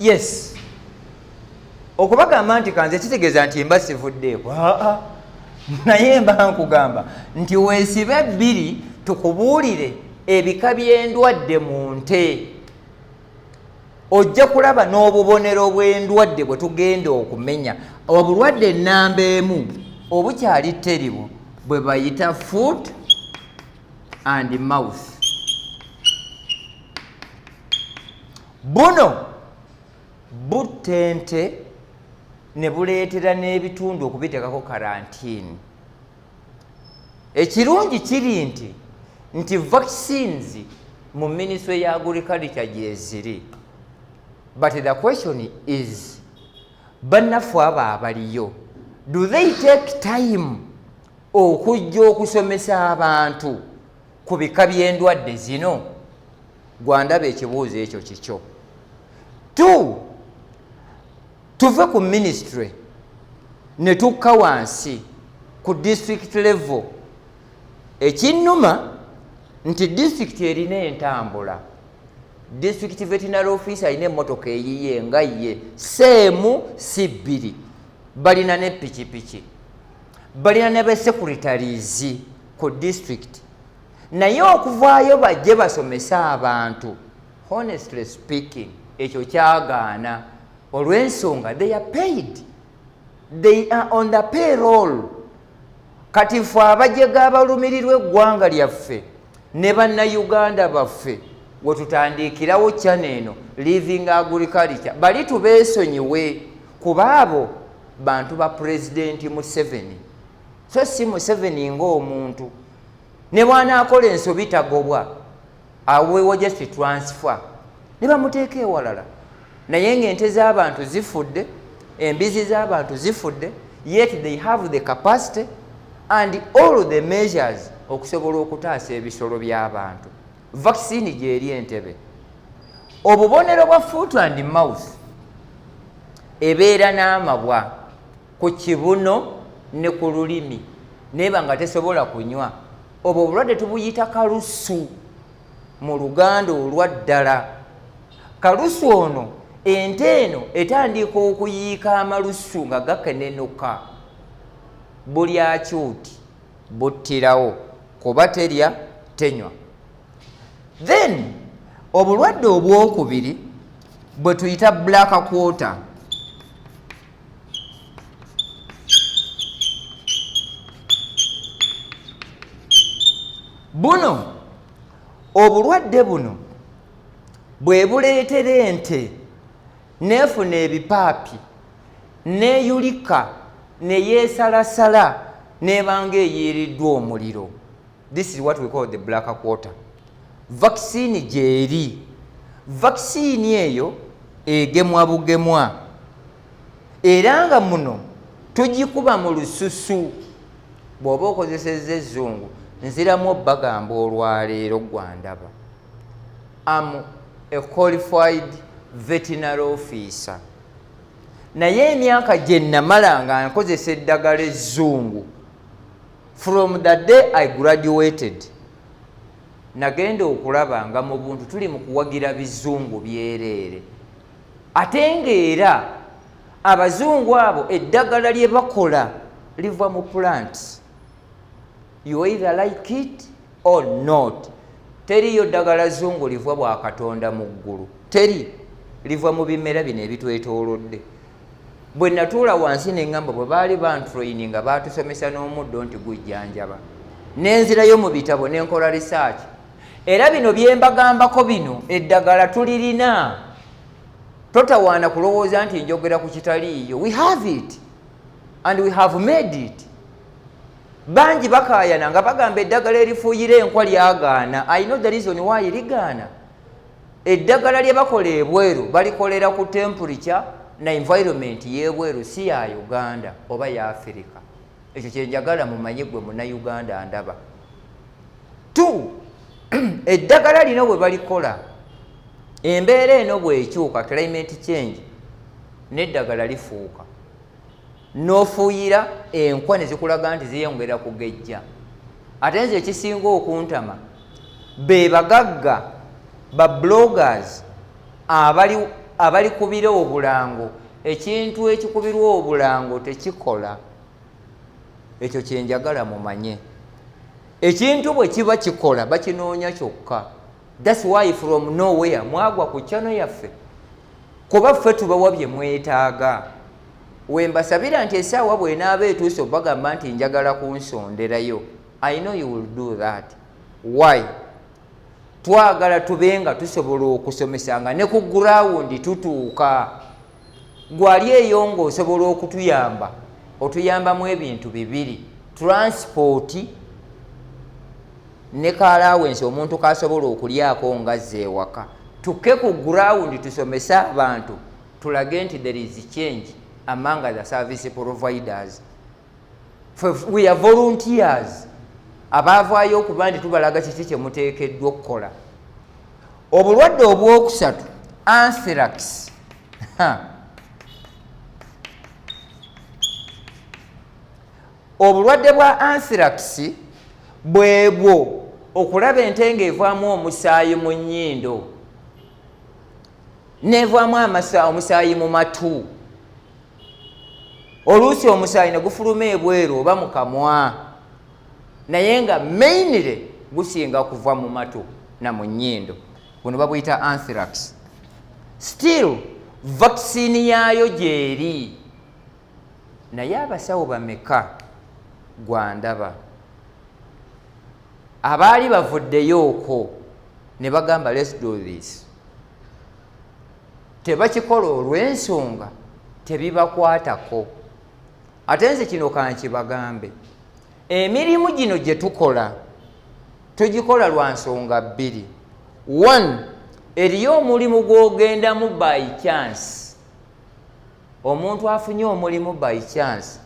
Yes. Okubagamba nti kanze kitegeeza nti mba sivuddeeko. Naye mba nkugamba nti weesibe 2 tukubuulire ebika by'endwadde mu nte. Ojja kulaba n'obubonero bw'endwadde bwe tugenda okumenya. Obulwadde nnamba 1 obukyali terrible bwe bayita foot and mouth. Buno butente ne buleetera n'ebitundu okubiteekako karantini. Ekirungi kiri nti vaccines mu Ministry ya Agriculture gye ziri. But the question is, bannaffe abo abaliyo, do they take time okujja okusomesa abantu ku bika by'endwadde zino? Gwandaba ekibuuzo ekyo kikyo. 2, tuve ku ministry ne tukka wansi ku district level. Ekinnuma nti district erina entambula. District veterinary officer alina emmotoka eyiye nga ye seemu si 2. Balina ne pikipiki. Balina ne be-secretaries ku district. Naye okuvaayo bajje basomesa abantu, honestly speaking, ekyo kyagaana. Olw'ensonga they are paid. They are on the payroll. Kati ffe abajega abalumirirwa eggwanga lyaffe ne bannayuganda baffe we tutandikirawo channel eno Living Agriculture bali tubeesonyiwe kuba abo bantu ba President Museveni. So si Museveni ng'omuntu ne bw'anaakola ensobi tagobwa aweewo just transfer ne bamuteeka ewalala. Naye ng'ente z'abantu zifudde, embizi z'abantu zifudde, yet they have the capacity and all the measures okusobola okutaasa ebisolo by'abantu. Vaccine gy'eri Entebbe. Obubonero bwa foot and mouth ebeera n'amabwa ku kibuno ne ku lulimi neba nga tesobola kunywa. Obwo obulwadde tubuyita kalusu mu Luganda olwa ddala. Kalusu ono ente eno etandika okuyiika amalusu nga gakenenuka. Buli akyuti buttirawo kuba terya tenywa. Then obulwadde obwokubiri bwe tuyita black quarter. Buno obulwadde buno bwe buleetera ente neefuna ebipaapi neeyulika neyeesalasala n'ebanga eyeeriddwa omuliro. This is what we call the black quarter. Vaccine gy'eri. Vaccine eyo egemwa bugemwa era nga muno tugikuba mu lususu. Bw'oba okozesezza ezzungu nziramu bagamba olwaleero gwandaba. I'm a qualified veterinary officer. Naye emyaka gye namala nga nkozesa eddagala ezzungu, from the day I graduated, nagenda okulaba nga mu buntu tuli mu kuwagira bizungu byereere. Ate ng'era abazungu abo eddagala lye bakola liva mu plants. You either like it or not. Teriyo ddagala zungu liva bwa Katonda mu ggulu. Teri liva mu bimera bino ebitwetoolodde. Bwe natuula wansi ne ngamba bwe baali bantraininga baatusomesa n'omuddo nti gujjanjaba. Nenzirayo mu bitabo ne nkola research. Era bino bye mbagambako bino eddagala tulirina. Totawaana kulowooza nti njogera ku kitaliiyo. We have it and we have made it. Bangi bakaayana nga bagamba eddagala erifuuyira enkwa lyagaana. I know the reason why ligaana. Eddagala lye bakola ebweru balikolera ku temperature na environment y'ebweru si ya Uganda oba ya Africa. Ekyo kye njagala mumanye gwe Munnayuganda ndaba. 2. Eddagala lino bwe balikola embeera eno bw'ekyuka, climate change, n'eddagala lifuuka. N'ofuuyira enkwa ne zikulaga nti ziyongera kugejja. Ate nze ekisinga okuntama be bagagga ba bloggers abali kubira obulango ekintu ekikubirwa obulango tekikola. Ekyo kyenjagala mumanye. Ekintu bwe kiba kikola bakinoonya kyokka. That's why from nowhere mwagwa ku channel yaffe. Kuba ffe tubawa bye mwetaaga. Wembasabira nti essaawa bw'enaaba etuuse bagamba nti njagala kunsonderayo. I know you will do that. Why? Twagala tubenga tusobola okusomesanga ne ku gurawundi tutuuka. Gwali eyo ng'osobola okutuyamba. Otuyambamu ebintu bibiri. Transport ne allowance omuntu kasobola okulyako ngazze ewaka. Tuke ku ground tusomese abantu tulage nti there is change among the service providers. We are volunteers abavaayo okuba nti tubalaga kiki kye muteekeddwa okukola. Obulwadde obwokusatu anthrax. Obulwadde bwa anthrax bwebwo okulaba ente ng'evaamu omusaayi mu nnyindo n'evaamu omusaayi mu matu. Oluusi omusaayi ne gufuluma ebweru oba mu kamwa, naye nga mainly gusinga kuva mu matu na mu nnyindo. Buno babuyita anthrax. Still vaccine yaayo gyeri, naye abasawo bameka gwandaba abaali bavuddeyo okwo ne bagamba let's do this. Tebakikola olw'ensonga tebibakwatako. Ate nze kino kankibagambe, emirimu gino gye tukola tugikola lwa nsonga bbiri. One, eriyo omulimu gw'ogendamu by chance. Omuntu afunye omulimu by chance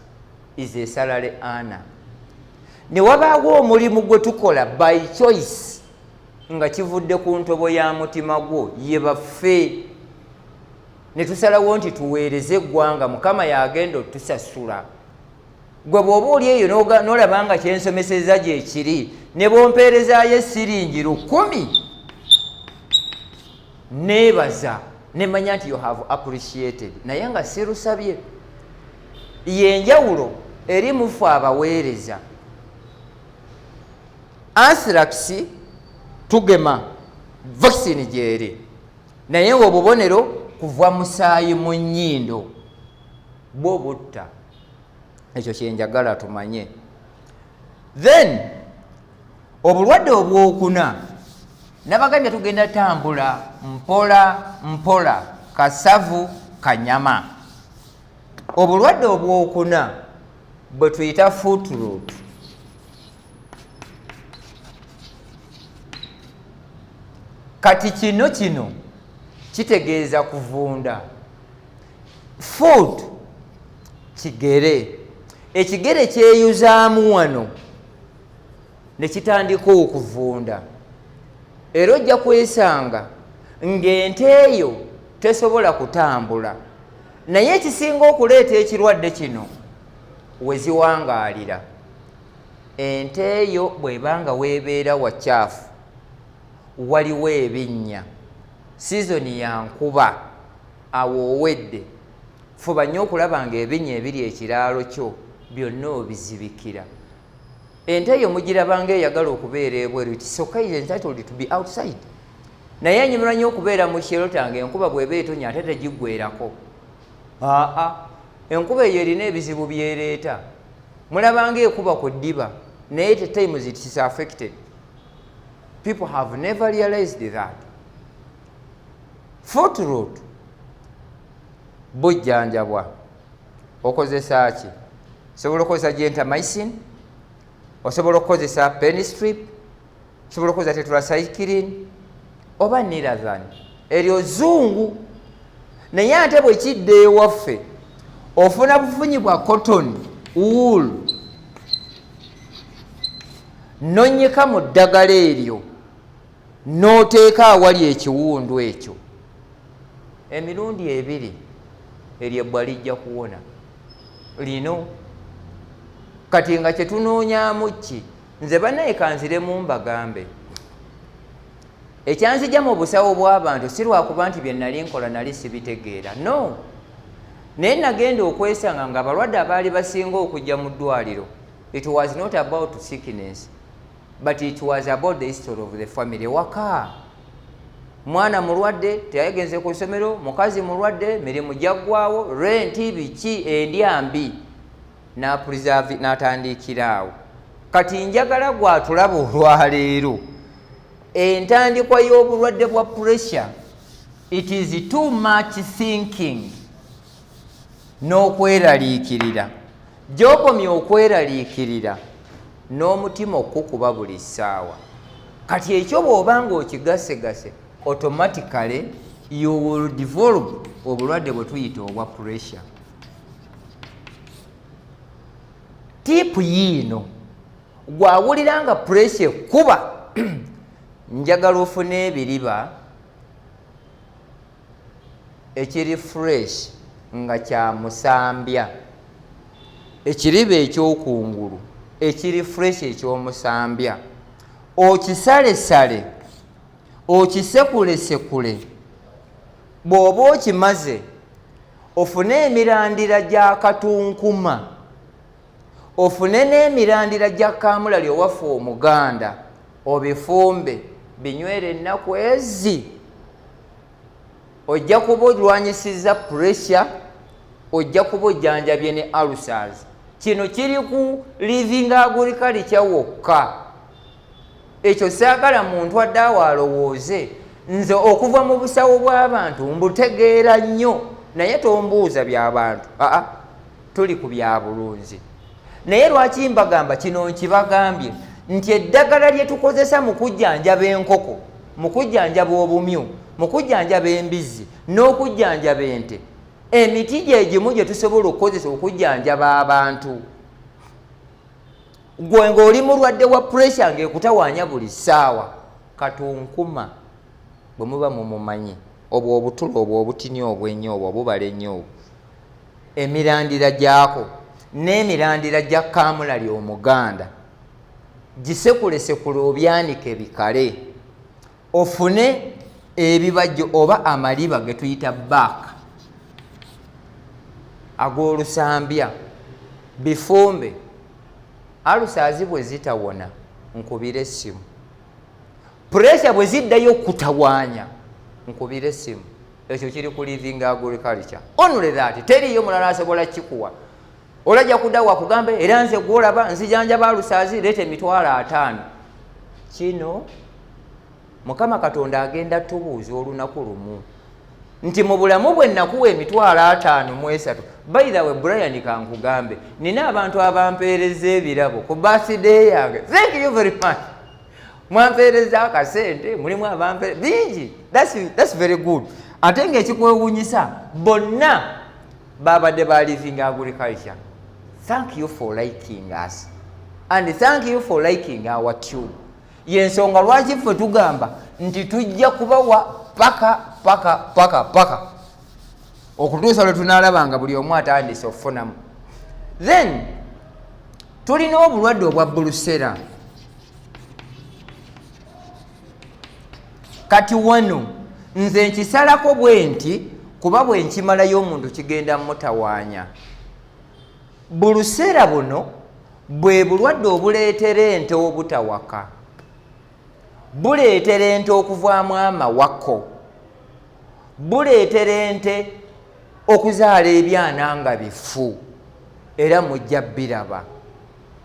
is a salary earner. Ne wabaawo omulimu gwe tukola by choice nga kivudde ku ntobo ya mutima gwo, ye baffe ne tusalawo nti tuweereze eggwanga, Mukama yagenda otusasula. Gwe bw'oba oli eyo n'olaba nga kyensomeseza gye kiri ne bompeerezaayo siringi 10, neebaza ne manya nti you have appreciated, naye nga sirusabye. Yenjawulo eri mufu abaweereza. Anthrax tugema vaccine gyeri, naye obubonero kuva musaayi mu nnyindo bwo butta. Ekyo kyenjagala tumanye. Then obulwadde obwokuna nabagambye tugenda tambula mpola mpola, kasavu kanyama. Obulwadde obwokuna bwe tuyita foot rot. Kati kino kitegeeza kuvunda. Foot kigere, ekigere kyeyuzaamu wano ne kitandika okuvunda. Era ojja kwesanga ng'ente eyo tesobola kutambula, naye ekisinga okuleeta ekirwadde kino weziwangaalira. Ente eyo bw'ebanga weebeera wacaafu, waliwo ebinnya, sizoni ya nkuba, awo owedde, fuba nnyo okulaba ng'ebinnya ebiri ekiraalo kyo byonna obizibikira. Ente eyo mugiraba ng'eyagala okubeera ebweru, it's okay, is entitled to be outside. Naye enyumirwa nnyo okubeera mu shelter ng'enkuba bw'eba etonya ate tegiggweerako. Enkuba eyo erina ebizibu by'ereeta. Mulaba ng'ekuba ku ddiba, naye at times it is affected. People have never realized that. Foot rot bujjanjabwa okozesa ki? Osobola okukozesa gentamicin, osobola okukozesa penstrip, osobola okukozesa tetracycline oba nirazan. Eryo zungu. Naye ate bwe kidde ewaffe ofuna bufunyi bwa cotton, wool, nonyeka mu ddagala eryo n'oteeka awali ekiwundu ekyo. Emirundi 2 eryebbwa lijja kuwona. Lino kati nga kye tunoonyaamu ki? Nze bannaye kanziremu mbagambe, ekyanzija mu busawo bw'abantu si lwakuba nti bye nali nkola nali sibitegeera, no. Naye nagenda okwesanga nga abalwadde abaali basinga okujja mu ddwaliro, it was not about sickness but it was about the history of the family. Waka mwana mulwadde teyagenze ku ssomero, mukazi mulwadde mirimu gyaggwawo, renti biki, endyambi n'apreserve n'atandikiraawo. Kati njagala gwatulaba olwaleero entandikwa y'obulwadde bwa pressure, it is too much thinking n'okweraliikirira. Gy'okomya okweraliikirira n'omutima okukuba buli ssaawa. Kati ekyo bw'oba ng'okigasegase automatically you will develop obulwadde bwe tuyita obwa pressure. Tipu yiino gwawulira nga pressure kuba njagala ofune ebiriba ekiri fresh nga kya musambya, ekiriba ekyokungulu ekiri fresh ekyomusambya, okisalesale okisekulesekule. Bw'oba okimaze ofune emirandira gya katunkuma, ofune n'emirandira gya kamulali owaffe Omuganda, obifumbe binywere ennaku ezi. Ojja kuba olwanyisiza pressure, ojja kuba ojjanjabye ne ulcers. Kino kiri ku living agriculture wokka. Ekyo saagala muntu adde awalowooze nze okuva mu busawo bw'abantu mbutegeera nnyo, naye tombuuza by'abantu. Tuli ku bya bulunzi. Naye lwaki mbagamba kino nkibagambye nti eddagala lye tukozesa mu kujjanjaba enkoko, mu kujjanjaba obumyu, mu kujjanjaba embizzi n'okujjanjaba ente, emiti gyegimu gye tusobola okukozesa okujjanjaba abantu. Gwe ng'oli mulwadde wa pressure ng'ekutawaanya buli ssaawa, katunkuma bwe muba mumumanyi, obwo obutulo obwo obutini obw'ennyo obwo obubala ennyo obwo, emirandira gyako n'emirandira gya kamulali Omuganda gisekulesekule obyanike bikale, ofune ebibajjo oba amaliba ge tuyita back ag'olusambya, bifumbe. Alusazi bwe zitawona nkubira essimu, pressure bwe ziddayo okutawaanya nkubira essimu. Ekyo kiri ku living agriculture. Only that, teriyo mulala asobola kikuwa. Olajja kudda wakugambe era nze gwolaba nzijanjaba alusazi leeta emitwalo 5. Kino Mukama Katonda agenda tubuuza olunaku lumu nti mu bulamu bwe nakuwa emitwalo 5 mu 3. By the way, Brian kankugambe nina abantu abampeereza ebirabo ku birthday yange. Thank you very much. Mwampeereza akasente, mulimu abampeereza bingi. That's very good. Ate ng'ekikwewuunyisa bonna babadde ba living agriculture. Thank you for liking us and thank you for liking our tube. Yensonga lwaki ffe tugamba nti tujja kubawa paka okutuusa lwe tunaalabanga buli omu atandise okufunamu. Then tulina obulwadde obwa bulusera. Kati wano nze nkisalako bwe nti kuba bwe nkimalayo omuntu kigenda mutawaanya. Bulusera buno bwe bulwadde obuleetera ente obutawaka, buleetera ente okuvaamu amawako, buleetera ente okuzaala ebyana nga bifu, era mujja biraba.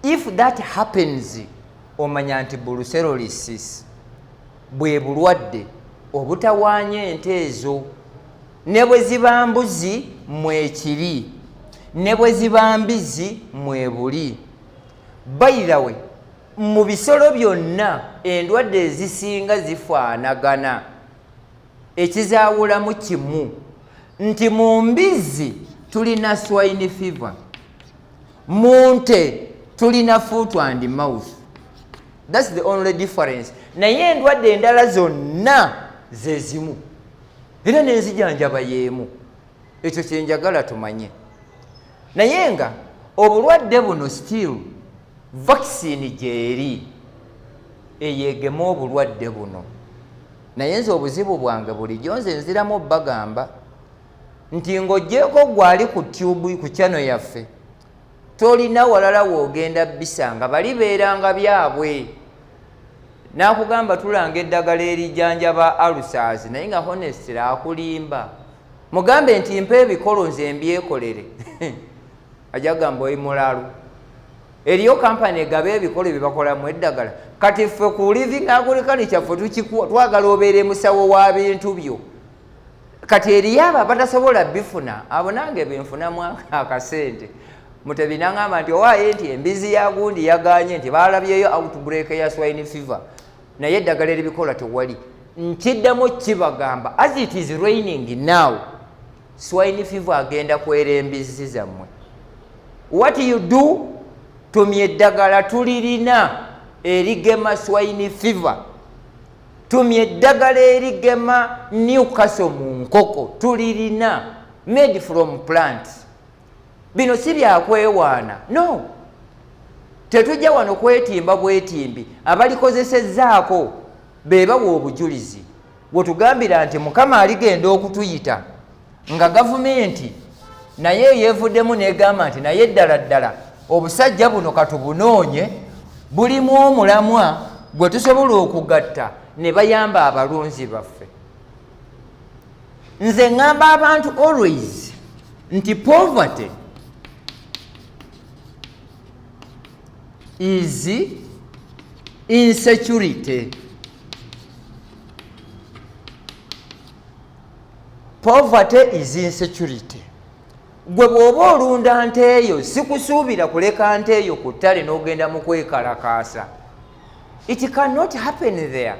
If that happens, omanya nti brucellosis bwe bulwadde obutawaanya ente ezo. Ne bwe ziba mbuzi mwekiri, ne bwe ziba mbizi mwebuli. By the way, mu bisolo byonna endwadde ezisinga zifaanagana. Ekizaawulamu kimu nti mu mbizi tulina swine fever, mu nte tulina foot and mouth. That's the only difference. Naye endwadde endala zonna ze zimu era n'enzijanjaba y'emu. Ekyo kyenjagala tumanye. Naye nga obulwadde buno still vaccine gyeri eyeegema obulwadde buno. naye nze obuzibu bwange bulijjo nze nziramu bagamba nti ng'oggyeko gwali ku tube ku channel yaffe tolina walala woogenda bisanga bali beeranga byabwe n'akugamba tulanga eddagala erijjanjaba alusaazi naye nga honestly akulimba mugambe nti mpa ebikolo nze mbyekolere ajja kugamba oyi mulalu eriyo kampani egaba ebikolo bye bakolamu eddagala kati ffe ku living agriculture kyaffe twagala obeere musawo wa bintu byo kati eriyo abo abatasobola bifuna abo nange benfunamu akasente mutebi nangamba nti owaaye nti embizi ya gundi yaganye nti balabyeyo outbreak ya swine fever naye eddagala eribikola tewali nkiddamu kibagamba as it is raining now swine fever agenda kwera embizi zammwe what you do tumya eddagala tulirina erigema swine fever tumya eddagala erigema Newcastle mu nkoko tulirina made from plants bino si byakwewaana no tetujja wano kwetimba bwetimbi abalikozesezzaako bebawa obujulizi bwetugambira nti mukama aligenda okutuyita nga gavumenti naye yeevuddemu negamba nti naye ddala ddala obusajja buno katubunoonye bulimu omulamwa gwe tusobola okugatta ne bayamba abalunzi baffe nze ngamba abantu always nti poverty is insecurity. Poverty is insecurity. Gwe bw'oba olunda nte eyo sikusuubira kuleka nte eyo ku ttale n'ogenda mu kwekalakaasa. It cannot happen there.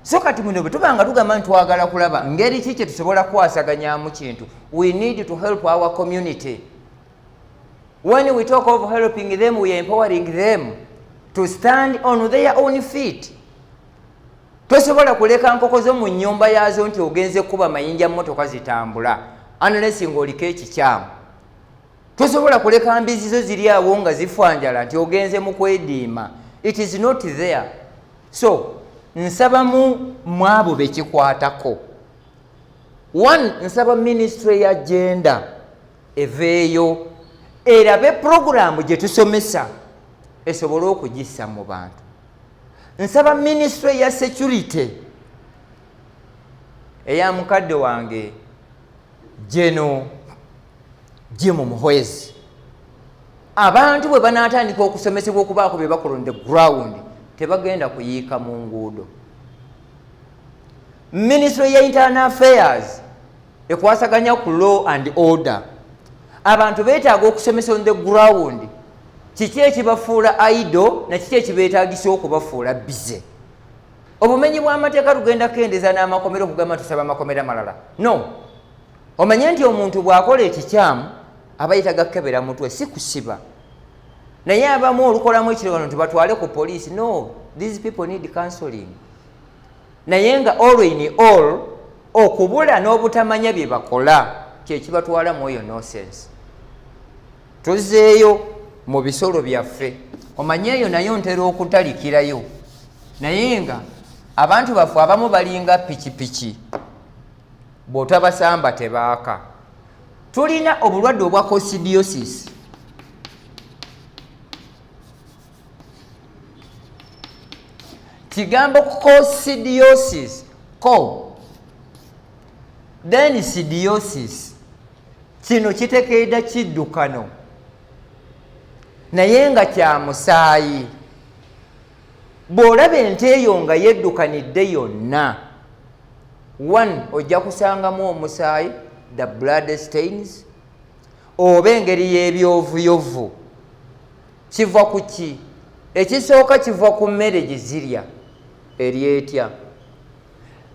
So kati muno bwe tubanga tugamba nti twagala kulaba ngeri ki kye tusobola kwasaganyaamu kintu. We need to help our community. When we talk of helping them, we are empowering them to stand on their own feet. Tosobola kuleka nkoko zo mu nnyumba yazo nti ogenze kuba mayinja mmotoka zitambula unless ng'oliko ekikyamu. Tosobola kuleka mbizi zo ziri awo nga zifanjala nti ogenze mu kwediima. It is not there. So nsaba mu abo bekikwatako. One, nsaba ministry ya gender eveeyo erabe programu gye tusomesa esobole okugissa mu bantu. Nsaba ministry ya security eya mukadde wange Jeno Jimu Muhwezi. Abantu bwe banaatandika okusomesebwa okubaako bye bakola on the ground tebagenda kuyiika mu nguudo. Ministry ya Internal Affairs ekwasaganya ku law and order. Abantu beetaaga okusomesa on the ground kiki ekibafuula idle na kiki ekibeetaagisa okubafuula bize. Obumenyi bw'amateeka tugenda kendeza n'amakomera okugamba tusaba amakomera malala. No. Omanye nti omuntu bw'akola ekikyamu aba yetaaga kukebera mutwe si kusiba. Naye abamu olukolamu ekirowano nti batwale ku poliisi. No, these people need counseling. Naye nga all in all okubula n'obutamanya bye bakola kye kibatwala mu oyo nonsense. Tuzeeyo mu bisolo byaffe. Omanye eyo nayo ntera okutalikirayo. Naye nga abantu baffe abamu balinga pikipiki. Bw'otabasamba tebaaka. Tulina obulwadde obwa coccidiosis. Kigambo coccidiosis. Then sidiosis. Kino kitegeeza kiddukano. Naye nga kya musaayi. Bw'olaba ente eyo nga yeddukanidde yonna. One, ojja kusangamu omusaayi, the blood stains. Oba engeri y'ebyovuyovu. Kiva ku ki? Ekisooka kiva ku mmere gye zirya. Eri etya.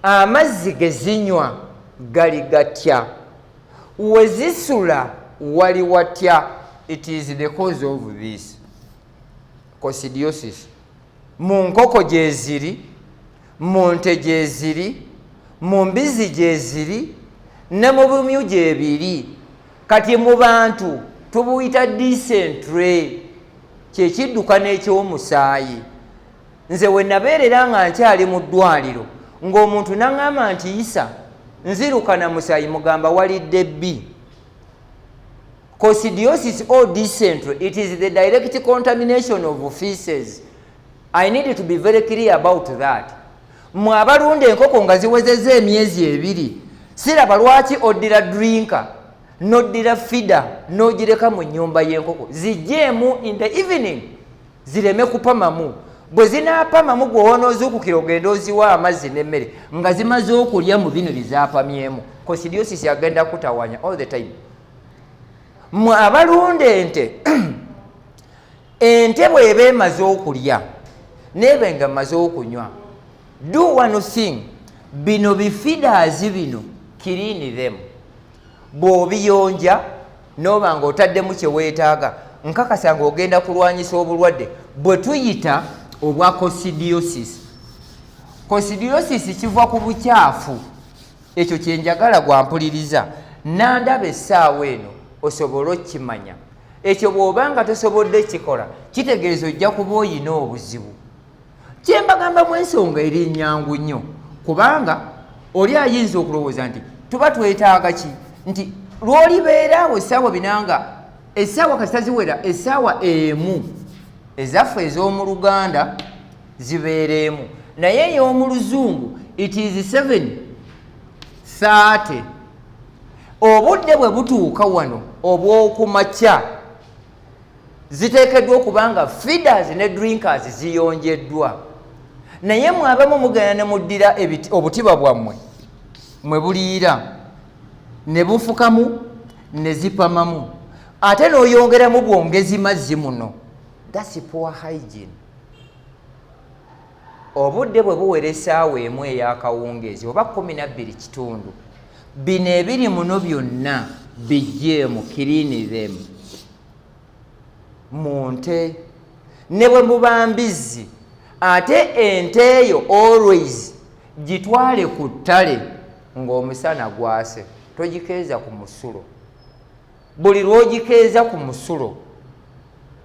Amazzi ge zinywa gali gatya. We zisula wali watya. It is the cause of this coccidiosis. Mu nkoko gye ziri, mu nte gye ziri, mu mbizi gye ziri, ne mu bumyu gye biri. Kati mu bantu tubuyita dysentery, kye kiddukano eky'omusaayi. Nze we nabeerera nga nkyali mu ddwaliro ng'omuntu n'aŋŋamba nti Isa nziruka na musaayi mugamba walidde B. Coccidiosis or dysentery, it is the direct contamination of feces. I need to be very clear about that. Mwe abalunda enkoko nga ziwezezza emyezi 2 siraba lwaki oddira drinker n'oddira feeder n'ogireka mu nnyumba y'enkoko zijjeemu in the evening zireme kupamamu. Bwe zinaapamamu gwe wonoozuukukira ogenda oziwa amazzi n'emmere nga zimaze okulya mu bino bizaapamyemu. Coccidiosis agenda kutawanya all the time. Mwe abalunda ente ente bw'eba emaze okulya n'eba nga maze okunywa, do one thing, bino bifeeders bino clean them. Bw'obiyonja n'oba ng'otaddemu kye weetaaga, nkakasa ng'ogenda kulwanyisa obulwadde bwe tuyita obwa coccidiosis. Coccidiosis kiva ku bukyafu. Ekyo kye njagala gwampuliriza nandaba essaawa eno osobola okkimanya. Ekyo bw'obanga tosobodde kikola kitegeeza ojja kuba oyina obuzibu. Kye mbagambamu ensonga eri nnyangu nnyo, kubanga oli ayinza okulowooza nti tuba twetaaga ki, nti lw'olibeera awo essaawa binanga essaawa kasita ziwera essaawa emu ezaffe ez'omu Luganda zibeereemu, naye ey'omu Luzungu it is 7:30. Obudde bwe butuuka wano obw'okumakya ziteekeddwa okubanga feeders ne drinkers ziyonjeddwa, naye mwabamu mugenda ne muddira obutiba bwammwe mwe buliira ne bufukamu ne zipamamu ate n'oyongeramu bwongezi mazzi muno. That's poor hygiene. Obudde bwe buwera essaawa emu ey'akawungeezi oba 12:00, bino ebiri muno byonna bijjeemu, clean them. Mu nte ne bwe muba mbizzi ate ente eyo always gitwale ku ttale ng'omusana gwase, togikeeza ku musulo. Buli lw'ogikeeza ku musulo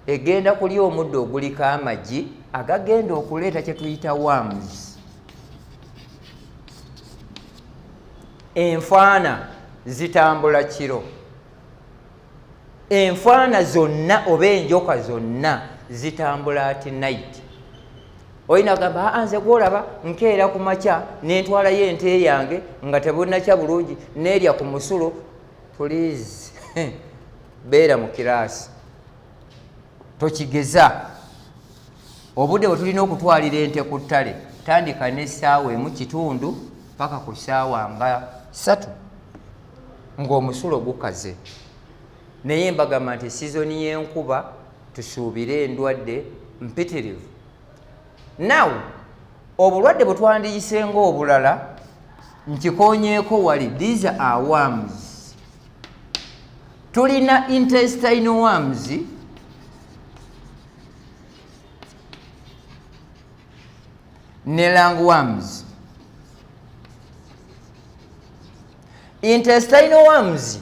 egenda kulya omuddo oguliko amagi agagenda okuleeta kye tuyita worms. Enfaana zitambula kiro, enfaana zonna oba enjoka zonna zitambula at night. Oyina gamba nze gwolaba nkeera ku makya n'entwalayo ente yange nga tebunnakya bulungi n'erya ku musulo. Please beera mu kiraasi, tokigeza. Obudde bwe tulina okutwalira ente ku ttale tandika n'essaawa 1:15 paka ku ssaawa nga 3 ng'omusulo gukaze. Naye mbagamba nti sizoni y'enkuba tusuubire endwadde mpitirivu. Now obulwadde bwe twandiyisenga obulala nkikonyeeko wali, these are worms. Tulina intestinal worms ne lungworms. Intestinal worms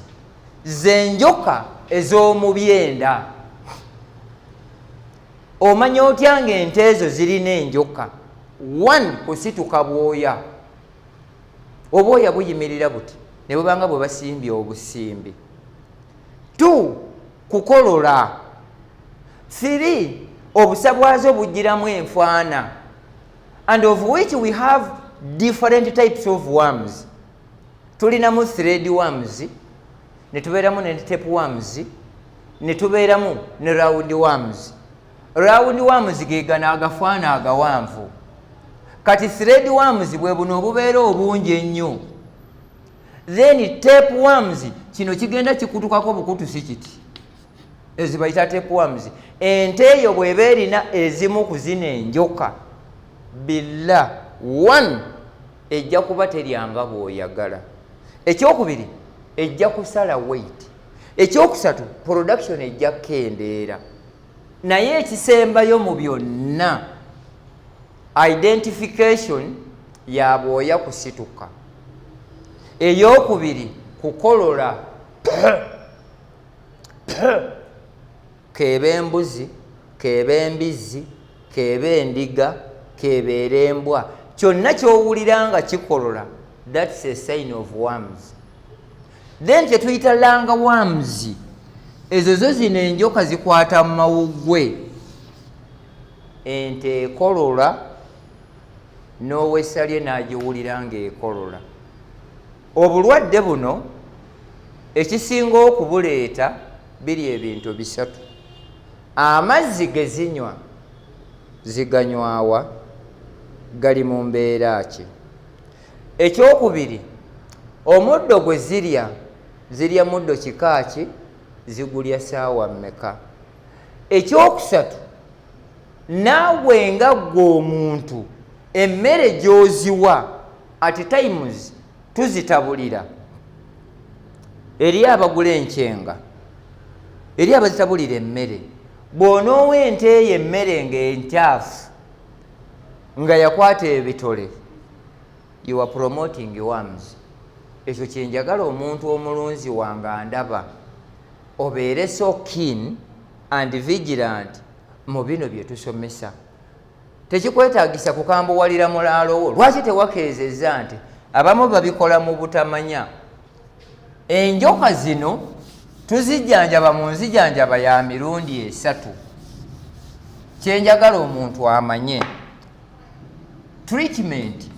zenjoka ez'omu byenda. Omanya otya ng'ente ezo zirina enjoka? 1, kusituka bwoya. Obwoya buyimirira buti ne bubanga bwe basimbye obusimbi. 2, kukolola. 3, obusa bwazo bugiramu enfaana, and of which we have different types of worms. Tulinamu thread worms, ne tubeeramu ne tapeworms, ne tubeeramu ne roundworms. Roundworms ge gano agafaana agawanvu. Kati threadworms bwe buno obubeera obungi ennyo. Then tapeworms kino kigenda kikutukako bukutusi kiti, ezibayita tapeworms. Ente eyo bw'eba erina ezimu ku zino enjoka, billa 1 ejja kuba teryanga bw'oyagala. Ekyokubiri ejja kusala weight. Ekyokusatu production ejja kendeera. Naye ekisembayo mu byonna identification ya bwoya kusituka. Eyokubiri kukolola. Keeba embuzi, keeba embizzi, keeba endiga, kebeera embwa, kyonna ky'owulira nga kikolola, that's a sign of worms. Then kyetuyita langa worms, ezo zo zino enjoka zikwata mu mawuggwe. Ente ekolola n'owesalye n'agiwulira ng'ekolola. Obulwadde buno ekisinga okubuleeta biri ebintu bisatu. Amazzi ge zinywa ziganywawa, gali mu mbeera ki? Ekyokubiri, omuddo gwe zirya muddo kika ki? Zigulya ssaawa mmeka? Ekyokusatu, naawe nga ggwe omuntu emmere gy'oziwa at times tuzitabulira. Eri abagula enkyenga, eri abazitabulira emmere. Bw'onoowa ente eyo emmere ng'enkyafu nga yakwata ebitole, you are promoting worms. Ekyo kyenjagala omuntu omulunzi wange andaba obeere so keen and vigilant mu bino bye tusomesa. Tekikwetaagisa kukambuwalira mulaalo wo. Lwaki tewakeezezza nti abamu babikola mu butamanya? Enjoka zino tuzijjanjaba mu nzijanjaba ya mirundi 3. Kyenjagala omuntu amanye, treatment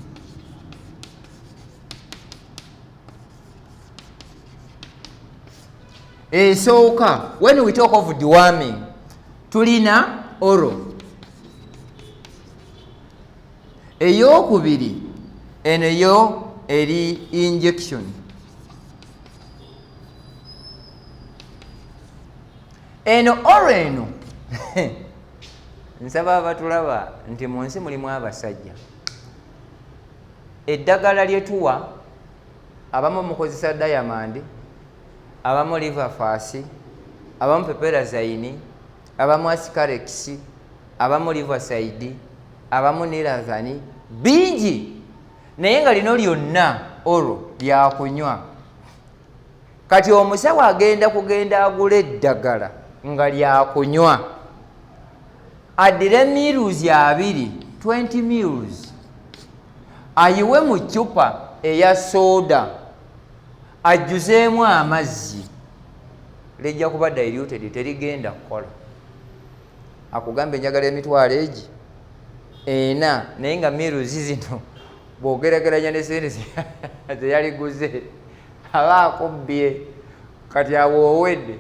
esooka, when we talk of deworming, tulina oral. Eyokubiri, eno yo eri injection. Eno oral eno nsaba abatulaba nti mu nsi mulimu abasajja. Eddagala lyetuwa abamu mukozesa diamond, abamu liverfast, abamu peperazine, abamu ascarex, abamu liverside, abamu nirazani, bingi. Naye nga lino lyonna olo lyakunywa. Kati omusawo kugenda agula eddagala nga lyakunywa, addire miruzi 2, 20 mils, ayiwe mu ccupa eya soda, ajjuzeemu amazzi, lijja kuba diluted, terigenda kukola. Akugambe njagala emitwalo egi 4, naye nga miruzi zino bw'ogerageranya ne sente zeyaliguze aba akubbye. Kati awo owedde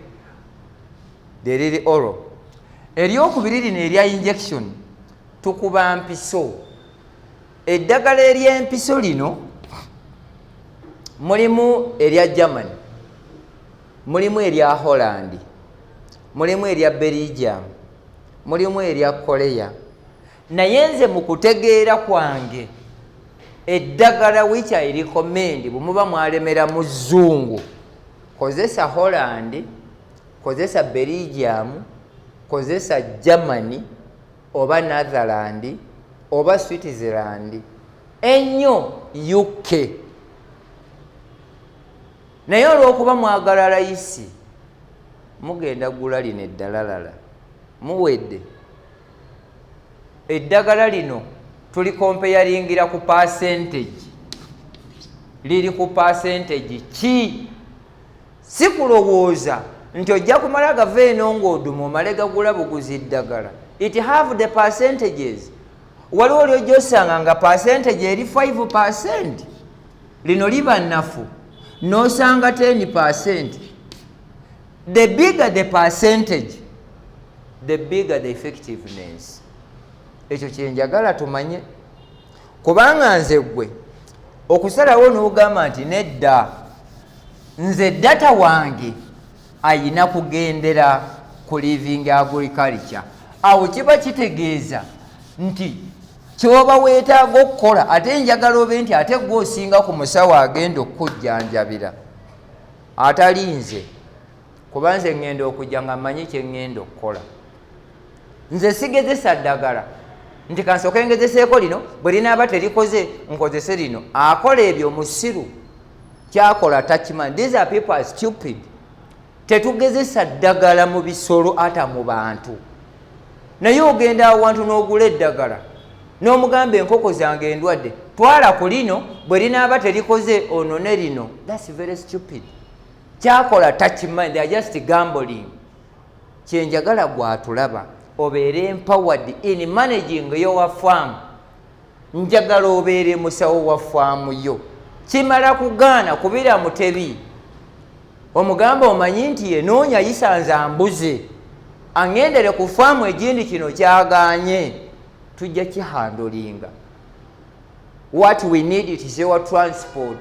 deriri oral. Eryokubiri lino erya injection, tukuba mpiso. Eddagala ery'empiso lino mulimu erya Germany, mulimu erya Holland, mulimu erya Belgium, mulimu erya Korea. Naye nze mu kutegeera kwange eddagala which I recommend bwe muba mwalemera mu zzungu, kozesa Holland, kozesa Belgium, kozesa Germany oba Netherland oba Switzerland, ennyo UK. Naye olw'okuba mwagala layisi, mugenda gula lino eddalalala, muwedde. Eddagala lino tuli comparingira ku percentage. Liri ku percentage ki? Si kulowooza nti ojja kumala gava eno ng'oduma omale gagula buguzi ddagala. It have the percentages. Waliwo oli ojja osanga nga percentage eri 5%, lino liba nnafu n'osanga 10%. The bigger the percentage, the bigger the effectiveness. Ekyo kyenjagala tumanye, kubanga nze gwe okusalawo n'ogamba nti nedda, nze data wange ayina kugendera ku living agriculture. Awo kiba kitegeeza nti kyoba weetaaga okukola ate njagala obe nti ate gwe osinga ku musawo agenda okukujjanjabira atali nze, kuba nze ngenda okujja nga mmanyi kye ngenda okukola. Nze sigezesa ddagala nti kansooke ngezeseeko lino, bwe linaaba terikoze nkozese lino. Akola ebyo musiru, kyakola takimanyi. These are people are stupid. Tetugezesa ddagala mu bisolo ata mu bantu. Naye ogenda awantu n'ogula eddagala n'omugamba enkoko zange endwadde twala ku lino bwe linaaba terikoze ono ne lino. That's very stupid. Kyakola takimanyi, they are just gambling. Kyenjagala gwatulaba obeere empowered in managing your farm. Njagala obeere musawo wa faamu yo. Kimala kugaana kubira mutebi omugamba omanyi nti yenoonya yisanza mbuze aŋŋendere ku faamu egindi kino kyagaanye. Tujja kihandolinga. What we need is your transport.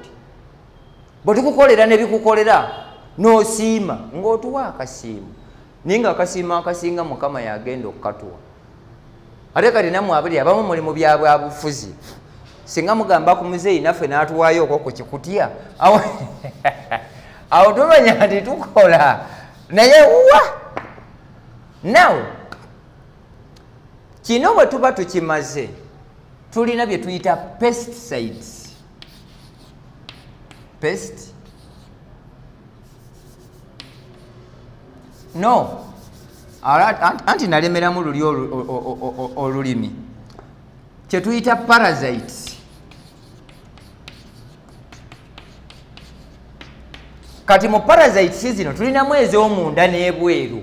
Bwe tukukolera ne bikukolera n'osiima ng'otuwa akasiimu ninga akasiimu akasinga Mukama yagenda okukatuwa. Ate kati nammwe abali abamu muli mu byabufuzi singa mugamba ku muzeeyi naffe n'atuwaayo okwo ku kikutya awo tumanya nti tukola naye wa now kino bwe tuba tukimaze tulina bye tuyita pesticides. Pest no anti nalemeramu luli olulimi kye tuyita parasites. Kati mu parasites zino tulinamu ez'omunda n'ebweru.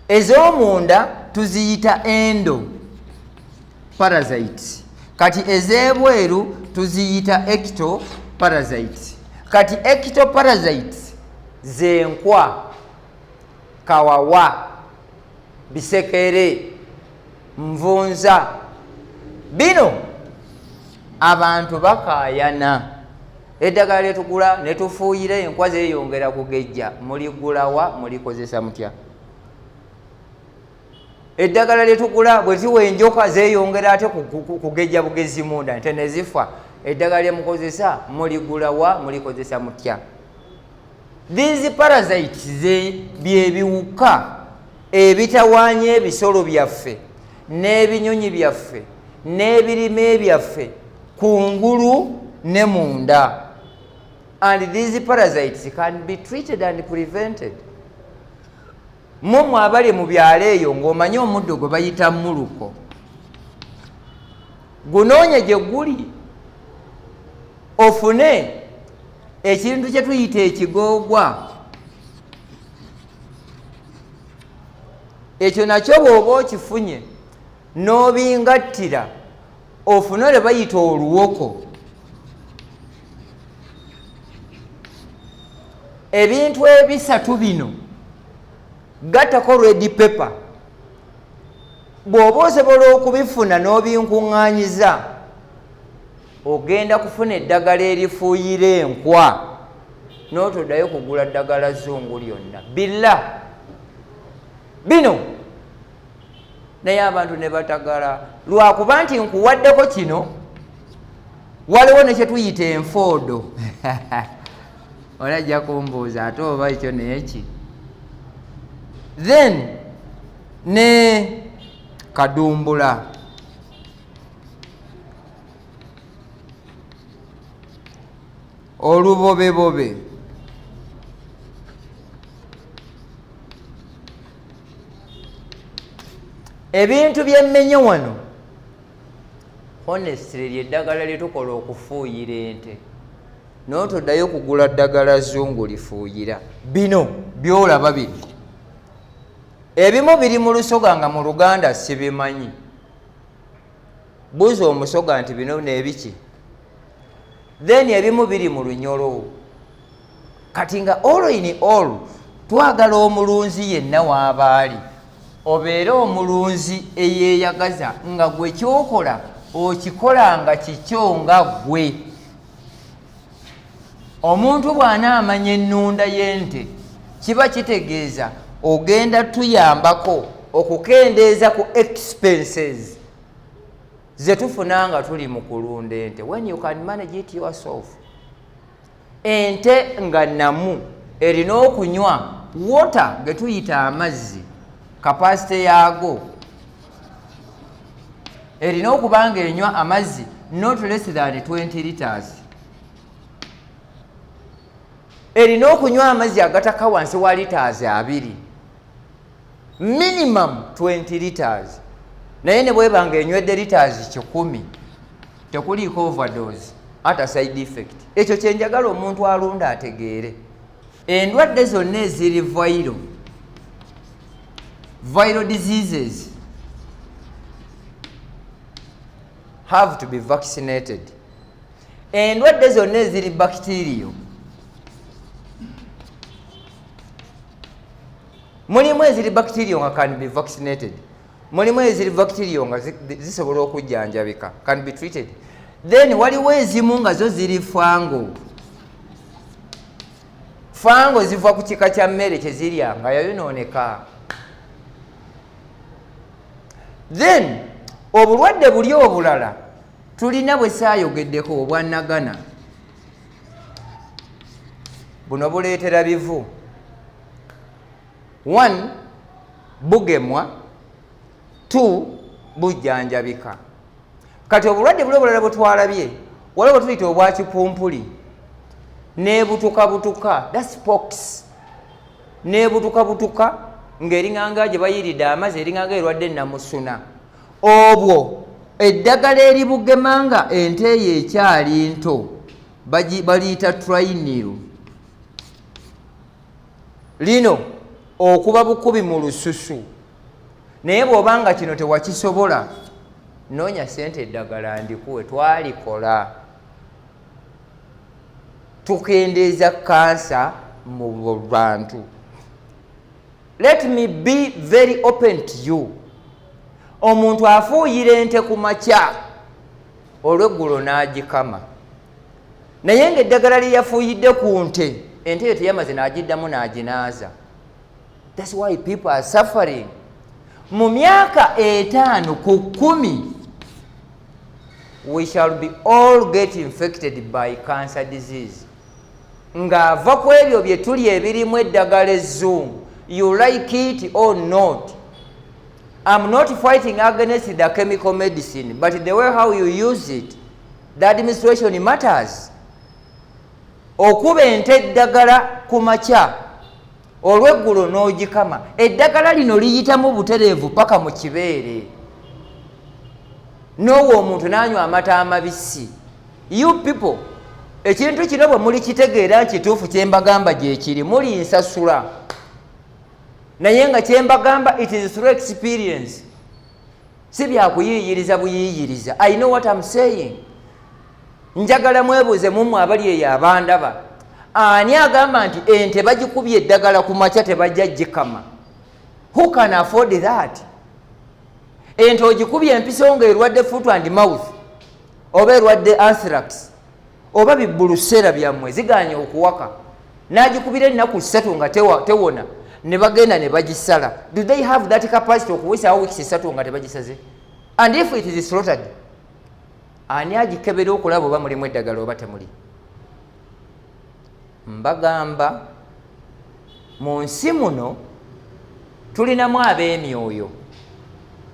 Ez'omunda tuziyita endo parasites, kati ez'ebweru tuziyita ecto parasites. Kati ecto parasites zenkwa, kawawa, bisekere, nvunza. Bino abantu bakaayana. Eddagala lyetugula ne tufuuyira enkwa zeeyongera kugejja, muligulawa, mulikozesa mutya? Eddagala lyetugula bwe ziwa enjoka zeeyongera ate kugejja bugezi munda nte ne zifa, eddagala lyemukozesa muligulawa, mulikozesa mutya? These parasites byebiwuka ebitawaanya ebisolo byaffe n'ebinyonyi byaffe n'ebirime byaffe kungulu ne munda. And these parasites can be treated and prevented. Mmwe abali mu byalo eyo ng'omanyi omuddo gwe bayita muluko, gunoonye gye guli ofune ekintu kye tuyita ekigoogwa. Ekyo nakyo bw'oba okifunye n'obingattira ofune lwe bayita oluwoko. Ebintu ebisatu bino gattako red pepper. Bw'oba osobola okubifuna n'obinkuŋŋaanyiza ogenda kufuna eddagala erifuuyira enkwa n'otoddayo kugula ddagala zzungu lyonna billa bino. Naye abantu ne batagala lwakuba nti nkuwaddeko kino, waliwo ne kye tuyita enfoodo. Olajja kumbuuza ate oba ekyo neeki. Then ne kadumbula. Olubobebobe. Ebintu byemmenye wano honestly lyeddagala lyetukola okufuuyira ente n'otoddayo kugula ddagala zzungu lifuuyira. Bino byolaba bino ebimu biri mu lusoga nga mu Luganda sibimanyi. Buuza omusoga nti bino n'ebiki. Then ebimu biri mu Lunyolo. Kati nga all in all twagala omulunzi yenna w'abaali obeere omulunzi eyeeyagaza nga gwe kyokola okikola nga kikyo nga ggwe. Omuntu bw'anaamanya ennunda y'ente kiba kitegeeza ogenda tuyambako okukendeeza ku expenses ze tufuna nga tuli mu kulunda ente. When you can manage it yourself. Ente nga namu erina okunywa water ge tuyita amazzi, kapasite yaago erina okuba nga enywa amazzi not less than 20 liters. Erina okunywa amazzi agataka wansi wa liters 2, minimum 20 liters. naye ne bwebanga enywedde liters 10 tekuliiko overdose ata side effect. Ekyo kyenjagala omuntu alunda ategeere. Endwadde zonna eziri viral diseases have to be vaccinated. Endwadde zonna eziri bacterial mulimu eziri bacterial nga can be vaccinated, mulimu eziri bacterial nga zisobola okujjanjabika can be treated, then waliwo ezimu nga zo ziri fango. Fango ziva ku kika kya mmere kyezirya nga yayonooneka. Then obulwadde buli obulala tulina bwe saayogeddeko obwannagana. Buno buleetera bivu. 1 bugemwa, 2 bujjanjabika. Kati obulwadde buli obulala bwe twalabye waliwo tuyita obwa kipumpuli n'ebutukabutuka, that's pox. N'ebutukabutuka ng'eringanga gye bayiridde amazzi eringanga erwadde namusuna. Obwo eddagala eribugema nga ente eyo ekyali nto baliyita trainiro. Lino okuba bukubi mu lususu, naye bw'obanga kino tewakisobola noonya sente eddagala ndikuwe, twalikola tukendeeza kansa mu bantu. Let me be very open to you. Omuntu afuuyira ente ku makya olweggulo n'agikama, naye ng'eddagala lye yafuuyidde ku nte ente eyo teyamaze n'agiddamu n'aginaaza. That's why people are suffering. Mu myaka 5 ku 10 we shall be all get infected by cancer disease. Ng'ava ku ebyo bye tuli ebirimu eddagala ezzungu, you like it or not. I'm not fighting against the chemical medicine, but the way how you use it, the administration matters. Okuba ente eddagala ku makya olweggulo n'ogikama, eddagala lino liyitamu butereevu paka mu kibeere, n'owo omuntu n'anywa amata amabisi. You people, ekintu kino bwe muli kitegeera nkituufu kyembagamba gye kiri, muli nsasula. Naye nga kyembagamba it is through experience, si byakuyiyiriza buyiyiriza. I know what I'm saying. Njagala mwebuuze mumwe abali eyo abandaba, ani agamba nti ente bagikubye eddagala ku makya tebajja gikama? Who can afford that? Ente ogikubye empiso nga erwadde foot and mouth, oba erwadde anthrax, oba bibbulusera byammwe ziganye okuwaka, n'agikubira ennaku 3 nga tewona, ne bagenda ne bagisala. Do they have that capacity okuwisaawo wiiki 3 nga tebagisaze? And if it is slaughtered, ani agikebera okulaba oba mulimu eddagala oba temuli? Mbagamba mu nsi muno tulinamu ab'emyoyo,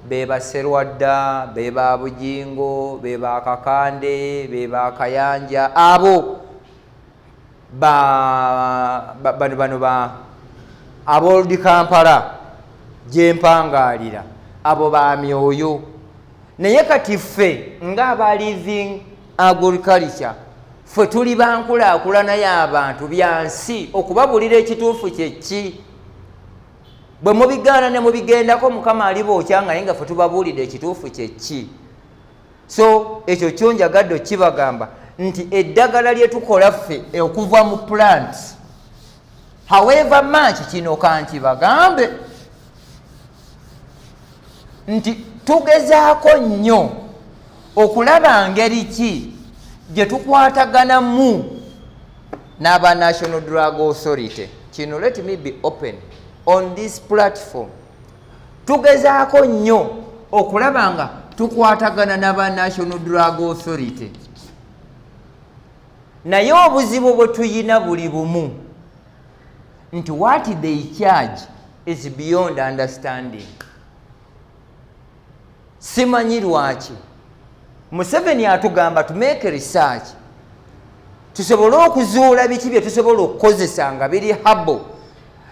be baserwadda, be ba bujingo, be ba kakande, be ba kayanja, abo bano abooludi Kampala gyempangaalira, abo ba myoyo. Naye kati ffe ng'aba living agriculture, ffe tuli bankulaakulana y'abantu byansi okubabuulira ekituufu kye ki. Bwe mubigaana ne mubigendako Mukama alibookya nga naye nga ffe tubabuulidde ekituufu kye ki. So ekyo kyo njagadde okibagamba nti eddagala lye tukola ffe okuva mu plants, however much kino kankibagambe nti tugezaako nnyo okulaba ngeri ki gye tukwataganamu n'aba National Drug Authority. Kino let me be open on this platform. Tugezaako nnyo okulaba nga tukwatagana n'aba National Drug Authority, naye obuzibu bwe tuyina buli bumu nti what they charge is beyond understanding. Simanyi lwaki Museveni atugamba to make research tusobole okuzuula biki bye tusobola okukozesa nga biri habo,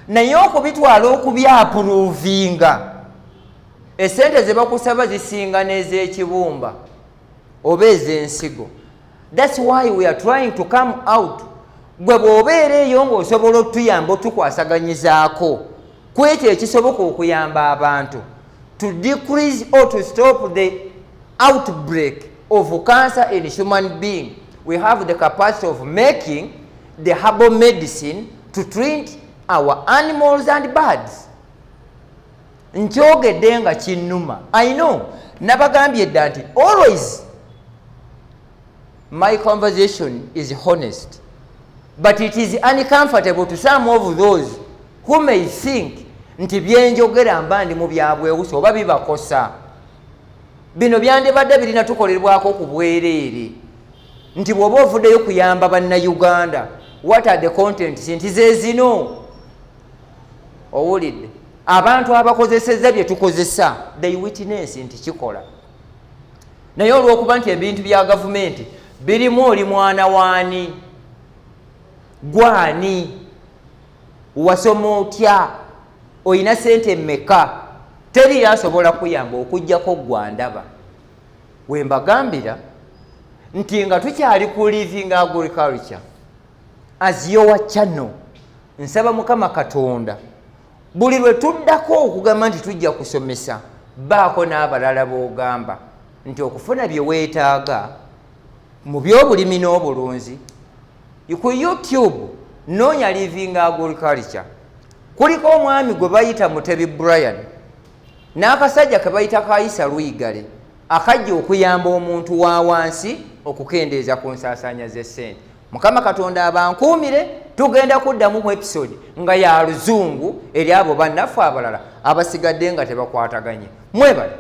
naye okubitwala okubyapuruvinga esente ze bakusaba zisinga n'ez'ekibumba oba ez'ensigo. That's why we are trying to come out. Gwe bw'obeera eyo ng'osobola otuyamba otukwasaganyizaako ku ekyo ekisoboka okuyamba abantu to decrease or to stop the outbreak of cancer in human being. We have the capacity of making the herbal medicine to treat our animals and birds. Nkyogedde nga kinnuma. I know nabagambye dda nti always my conversation is honest, but it is uncomfortable to some of those who may think nti byenjogera mba ndi mu byabwewusa oba bibakosa. Bino byandibadde birina tukolerwako ku bwereere nti bw'oba ovuddeyo kuyamba bannayuganda, what are the contents nti ze zino. Owulidde abantu abakozesezza bye tukozesa they witness nti kikola. Naye olw'okuba nti ebintu bya gavumenti birimu oli mwana waani, gwani, wasoma otya, oyina sente mmeka, teri asobola kuyamba okujjako gwandaba. We mbagambira nti nga tukyali ku living agriculture as your channel, nsaba Mukama Katonda buli lwe tuddako okugamba nti tujja kusomesa, baako n'abalala b'ogamba nti okufuna bye weetaaga mu by'obulimi n'obulunzi, ku YouTube noonya living agriculture. Kuliko omwami gwe bayita Mutebi Brian n'akasajja ke bayita Kaisa Luigare akajja okuyamba omuntu wa wansi okukendeeza ku nsaasaanya z'essente. Mukama Katonda abankuumire, tugenda kuddamu mu episode nga ya luzungu eri abo bannaffe abalala abasigadde nga tebakwataganye. Mwebale.